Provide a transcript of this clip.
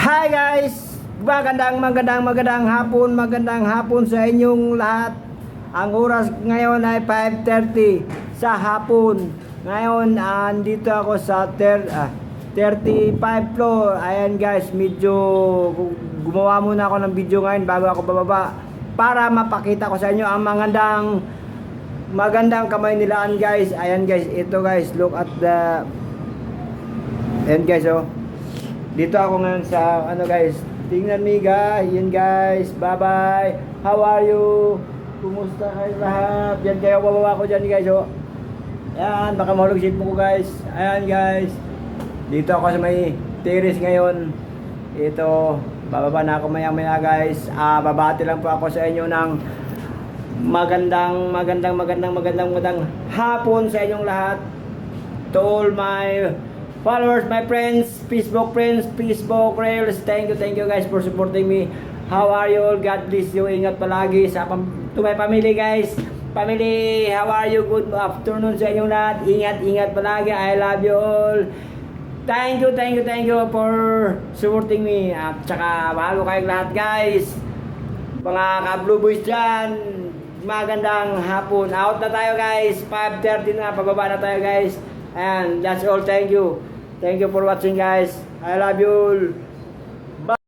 Hi guys! Magandang hapon sa inyong lahat. Ang oras ngayon ay 5:30 sa hapon. Ngayon, andito ako sa 35 floor. Ayan guys, medyo gumawa muna ako ng video ngayon bago ako bababa para mapakita ko sa inyo ang magandang kamay nilaan guys. Ayan guys, ito guys, look at the... Ayan guys, oh. Dito ako ngayon sa guys. Tingnan me guys. Yan guys. Bye bye. How are you? Kumusta kayo lahat? Yan kayo bababa ko dyan guys, oh. Ayan, baka mahulog ship mo ko guys. Ayan guys. Dito ako sa may terrace ngayon. Ito, bababa na ako maya guys. Babati lang po ako sa inyo ng magandang hapon sa inyong lahat. To all my followers, my friends, Facebook Rails, thank you guys for supporting me. How are you all? God bless you. Ingat palagi to my family guys. Family, how are you? Good afternoon sa inyong lahat. Ingat palagi. I love you all. Thank you for supporting me. At saka mahal ko kayong lahat guys. Mga ka-blue boys dyan, magandang hapon. Out na tayo guys. 5:30 na, pababa na tayo guys. And that's all. Thank you for watching guys. I love you all.